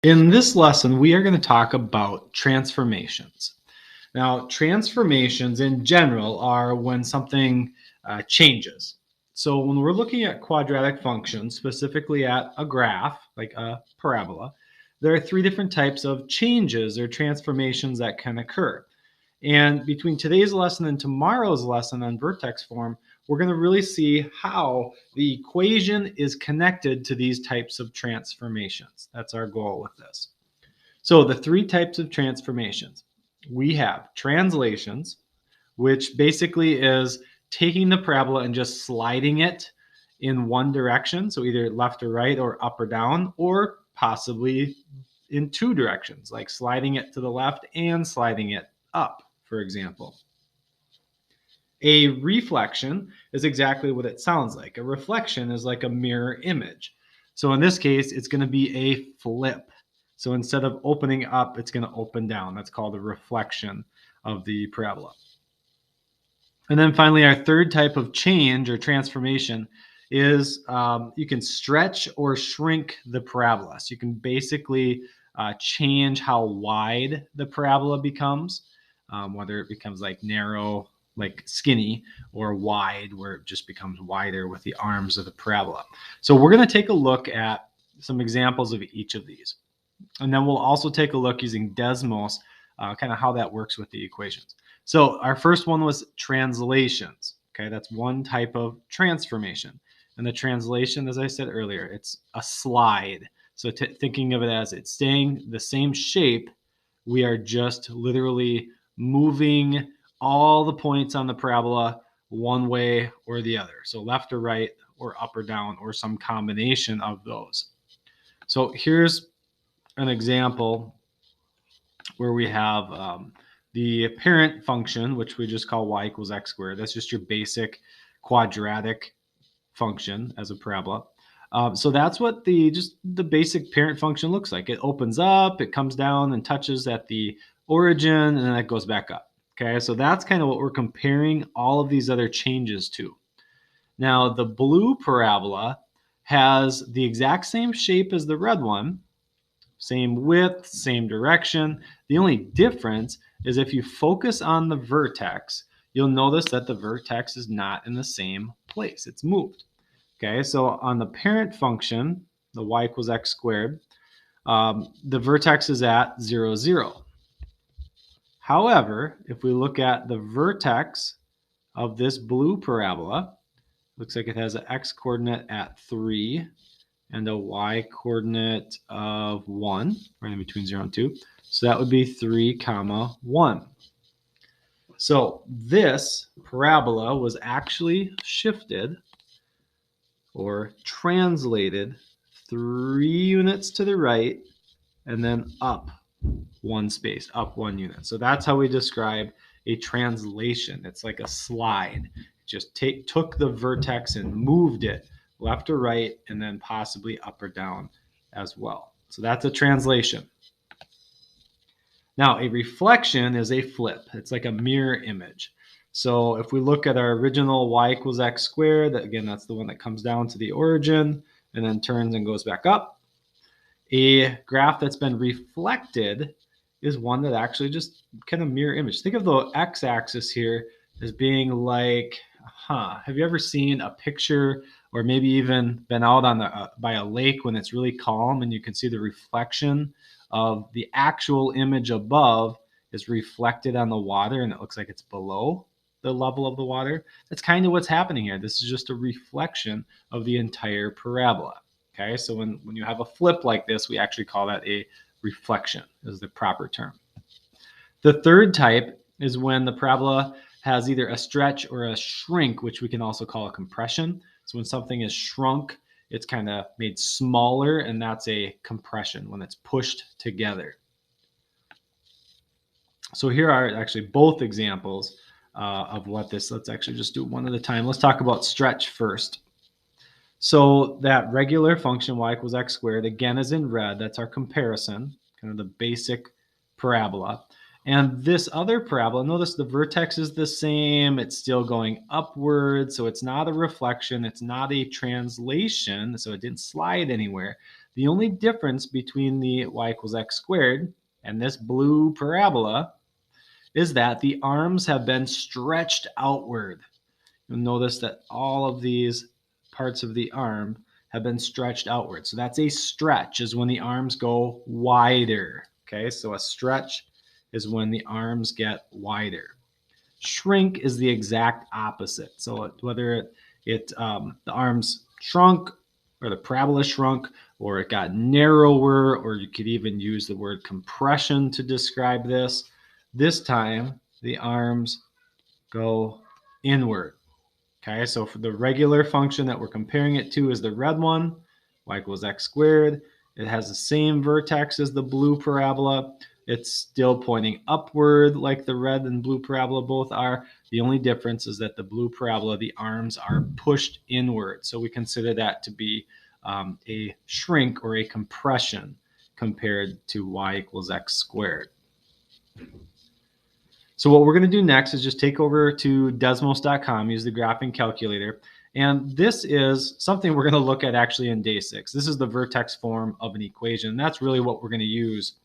In this lesson, we are going to talk about transformations. Now, transformations in general are when something changes. So when we're looking at quadratic functions, specifically at a graph, like a parabola, there are three different types of changes or transformations that can occur. And between today's lesson and tomorrow's lesson on vertex form, we're going to really see how the equation is connected to these types of transformations. That's our goal with this. So the three types of transformations. We have translations, which basically is taking the parabola and just sliding it in one direction, so either left or right or up or down, or possibly in two directions, like sliding it to the left and sliding it up, for example. A reflection is exactly what it sounds like. A reflection is like a mirror image. So in this case, it's going to be a flip. So instead of opening up, it's going to open down. That's called a reflection of the parabola. And then finally, our third type of change or transformation is you can stretch or shrink the parabola. So you can basically change how wide the parabola becomes, whether it becomes like narrow, like skinny, or wide, where it just becomes wider with the arms of the parabola. So we're going to take a look at some examples of each of these. And then we'll also take a look using Desmos, kind of how that works with the equations. So our first one was translations. Okay, that's one type of transformation. And the translation, as I said earlier, it's a slide. So thinking of it as it's staying the same shape, we are just literally moving all the points on the parabola one way or the other. So left or right or up or down or some combination of those. So here's an example where we have the parent function, which we just call y equals x squared. That's just your basic quadratic function as a parabola. So that's what the basic parent function looks like. It opens up, it comes down and touches at the origin, and then it goes back up. Okay, so that's kind of what we're comparing all of these other changes to. Now, the blue parabola has the exact same shape as the red one, same width, same direction. The only difference is if you focus on the vertex, you'll notice that the vertex is not in the same place. It's moved. Okay, so on the parent function, the y equals x squared, the vertex is at 0, 0. However, if we look at the vertex of this blue parabola, looks like it has an x coordinate at 3 and a y coordinate of 1, right in between 0 and 2. So that would be 3, 1. So this parabola was actually shifted or translated 3 units to the right and then up one space, up 1 unit. So that's how we describe a translation. It's like a slide. Just took the vertex and moved it left or right, and then possibly up or down as well. So that's a translation. Now, a reflection is a flip. It's like a mirror image. So if we look at our original y equals x squared, again, that's the one that comes down to the origin and then turns and goes back up. A graph that's been reflected is one that actually just kind of mirror image. Think of the x-axis here as being like, have you ever seen a picture or maybe even been out on by a lake when it's really calm and you can see the reflection of the actual image above is reflected on the water and it looks like it's below the level of the water? That's kind of what's happening here. This is just a reflection of the entire parabola. Okay, so when you have a flip like this, we actually call that a reflection, is the proper term. The third type is when the parabola has either a stretch or a shrink, which we can also call a compression. So when something is shrunk, it's kind of made smaller, and that's a compression when it's pushed together. So here are actually both examples of what this, let's actually just do one at a time. Let's talk about stretch first. So that regular function y equals x squared, again, is in red. That's our comparison, kind of the basic parabola. And this other parabola, notice the vertex is the same. It's still going upward, so it's not a reflection. It's not a translation, so it didn't slide anywhere. The only difference between the y equals x squared and this blue parabola is that the arms have been stretched outward. You'll notice that all of these parts of the arm have been stretched outward. So that's a stretch, is when the arms go wider. Okay, so a stretch is when the arms get wider. Shrink is the exact opposite. So whether the arms shrunk or the parabola shrunk or it got narrower, or you could even use the word compression to describe this. This time the arms go inward. Okay, so for the regular function that we're comparing it to is the red one, y equals x squared. It has the same vertex as the blue parabola. It's still pointing upward like the red and blue parabola both are. The only difference is that the blue parabola, the arms are pushed inward. So we consider that to be a shrink or a compression compared to y equals x squared. So what we're going to do next is just take over to Desmos.com, use the graphing calculator. And this is something we're going to look at actually in day 6. This is the vertex form of an equation. And that's really what we're going to use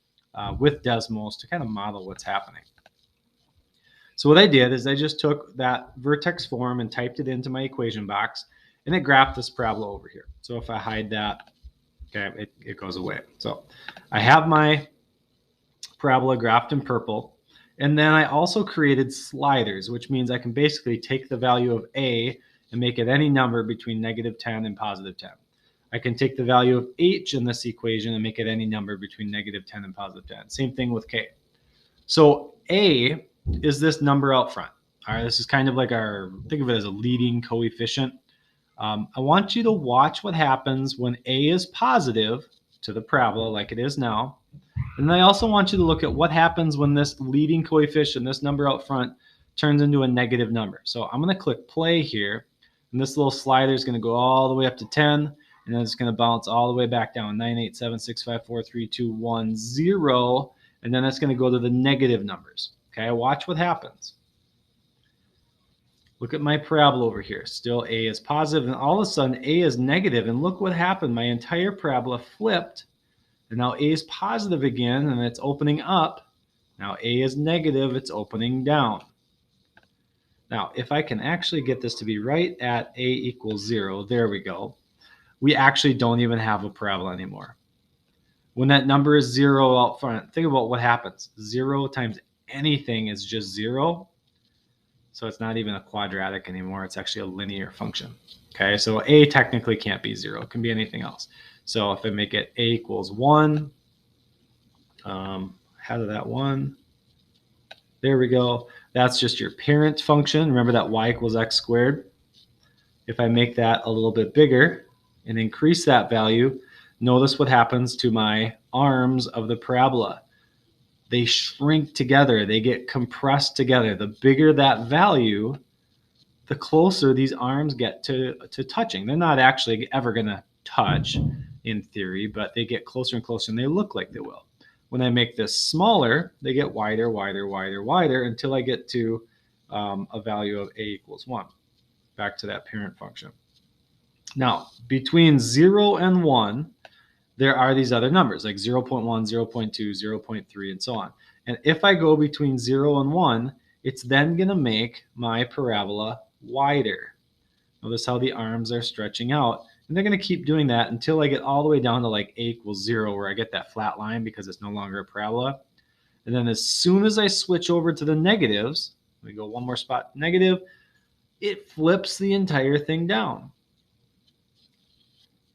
with Desmos to kind of model what's happening. So what I did is I just took that vertex form and typed it into my equation box, and it graphed this parabola over here. So if I hide that, okay, it goes away. So I have my parabola graphed in purple. And then I also created sliders, which means I can basically take the value of a and make it any number between -10 and +10. I can take the value of h in this equation and make it any number between -10 and +10. Same thing with k. So a is this number out front. All right, this is kind of like think of it as a leading coefficient. I want you to watch what happens when a is positive to the parabola like it is now. And then I also want you to look at what happens when this leading coefficient, this number out front, turns into a negative number. So I'm going to click play here, and this little slider is going to go all the way up to 10, and then it's going to bounce all the way back down, 9, 8, 7, 6, 5, 4, 3, 2, 1, 0, and then it's going to go to the negative numbers. Okay, watch what happens. Look at my parabola over here. Still a is positive, and all of a sudden a is negative, and look what happened. My entire parabola flipped. And now a is positive again, and it's opening up. Now a is negative, it's opening down. Now, if I can actually get this to be right at a equals 0, there we go. We actually don't even have a parabola anymore. When that number is 0 out front, think about what happens. 0 times anything is just 0. So it's not even a quadratic anymore. It's actually a linear function. Okay, so a technically can't be 0. It can be anything else. So if I make it a equals 1, how did that 1? There we go. That's just your parent function. Remember that y equals x squared. If I make that a little bit bigger and increase that value, notice what happens to my arms of the parabola. They shrink together. They get compressed together. The bigger that value, the closer these arms get to touching. They're not actually ever going to touch in theory, but they get closer and closer, and they look like they will. When I make this smaller, they get wider, wider, wider, wider, until I get to a value of a equals 1. Back to that parent function. Now, between 0 and 1, there are these other numbers, like 0.1, 0.2, 0.3, and so on. And if I go between 0 and 1, it's then going to make my parabola wider. Notice how the arms are stretching out. And they're going to keep doing that until I get all the way down to like a equals 0, where I get that flat line because it's no longer a parabola. And then as soon as I switch over to the negatives, let me go one more spot, negative, it flips the entire thing down.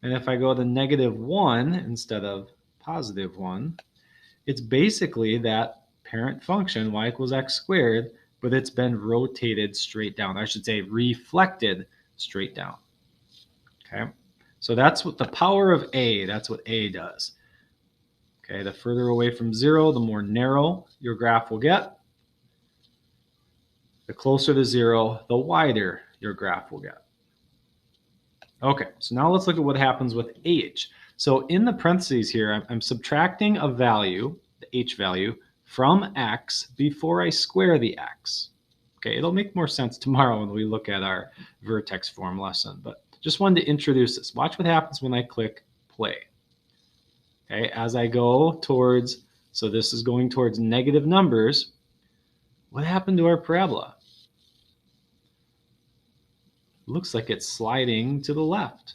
And if I go to -1 instead of +1, it's basically that parent function, y equals x squared, but it's been rotated straight down. I should say reflected straight down. Okay, so that's what the power of a, that's what a does. Okay, the further away from 0, the more narrow your graph will get. The closer to 0, the wider your graph will get. Okay, so now let's look at what happens with h. So in the parentheses here, I'm subtracting a value, the h value, from x before I square the x. Okay, it'll make more sense tomorrow when we look at our vertex form lesson, but just wanted to introduce this. Watch what happens when I click play. Okay, as I go towards, so this is going towards negative numbers, what happened to our parabola? Looks like it's sliding to the left.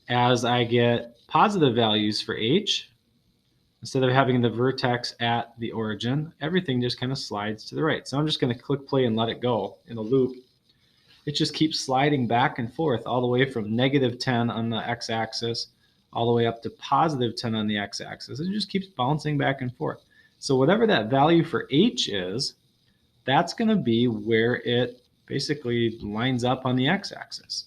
As I get positive values for h, instead of having the vertex at the origin, everything just kind of slides to the right. So I'm just going to click play and let it go in a loop. It just keeps sliding back and forth all the way from negative 10 on the x-axis all the way up to positive 10 on the x-axis. It just keeps bouncing back and forth. So whatever that value for h is, that's going to be where it basically lines up on the x-axis.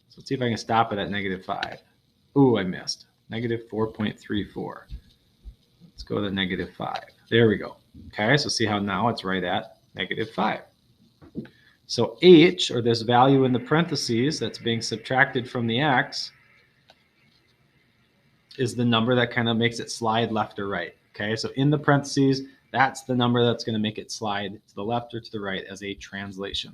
So let's see if I can stop it at negative 5. Ooh, I missed. Negative 4.34. Let's go to negative 5. There we go. Okay, so see how now it's right at negative 5. So h, or this value in the parentheses that's being subtracted from the x, is the number that kind of makes it slide left or right. Okay, so in the parentheses, that's the number that's going to make it slide to the left or to the right as a translation.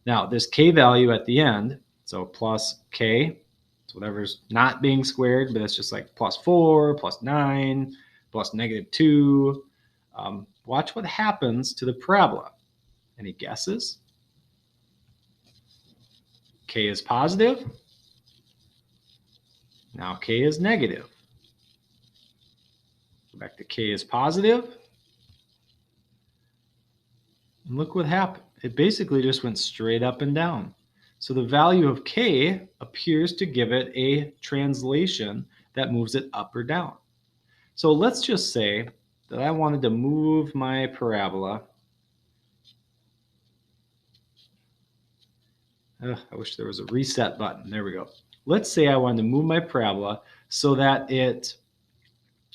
Now, this k value at the end, so plus k, so whatever's not being squared, but it's just like plus 4, plus 9, plus negative 2. Watch what happens to the parabola. Any guesses? K is positive. Now k is negative. Go back to k is positive. And look what happened. It basically just went straight up and down. So the value of k appears to give it a translation that moves it up or down. So let's just say that I wanted to move my parabola. I wish there was a reset button. There we go. Let's say I wanted to move my parabola so that it,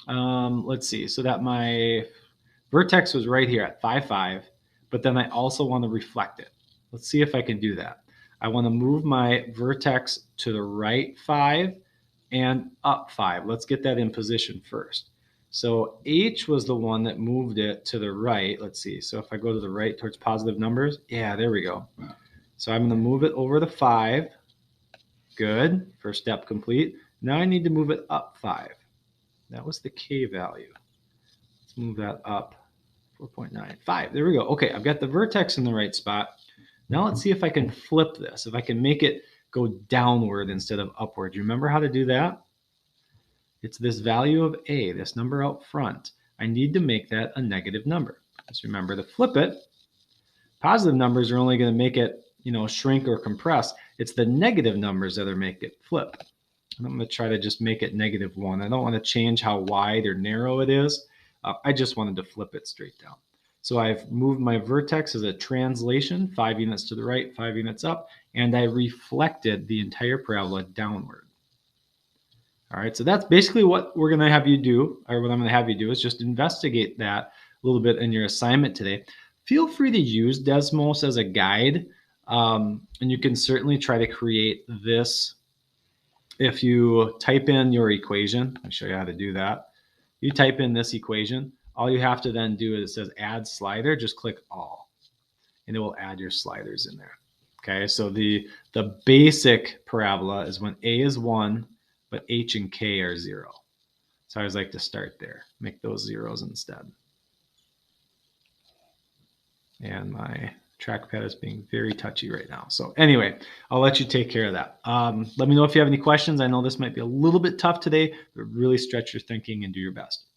let's see, so that my vertex was right here at 5, 5, but then I also want to reflect it. Let's see if I can do that. I want to move my vertex to the right 5 and up 5. Let's get that in position first. So h was the one that moved it to the right. Let's see. So if I go to the right towards positive numbers, yeah, there we go. So I'm going to move it over the 5. Good. First step complete. Now I need to move it up 5. That was the k value. Let's move that up 4.95. There we go. Okay, I've got the vertex in the right spot. Now let's see if I can flip this, if I can make it go downward instead of upward. You remember how to do that? It's this value of a, this number out front. I need to make that a negative number. Just remember to flip it. Positive numbers are only going to make it, shrink or compress. It's the negative numbers that are make it flip. And I'm going to try to just make it negative 1. I don't want to change how wide or narrow it is. I just wanted to flip it straight down. So I've moved my vertex as a translation, 5 units to the right, 5 units up, and I reflected the entire parabola downward. All right, so that's basically what we're going to have you do, or what I'm going to have you do is just investigate that a little bit in your assignment today. Feel free to use Desmos as a guide, and you can certainly try to create this. If you type in your equation, I'll show you how to do that. You type in this equation. All you have to then do is it says add slider, just click all, and it will add your sliders in there. Okay, so the basic parabola is when a is 1, but h and k are 0. So I always like to start there, make those zeros instead. And my trackpad is being very touchy right now. So anyway, I'll let you take care of that. Let me know if you have any questions. I know this might be a little bit tough today, but really stretch your thinking and do your best.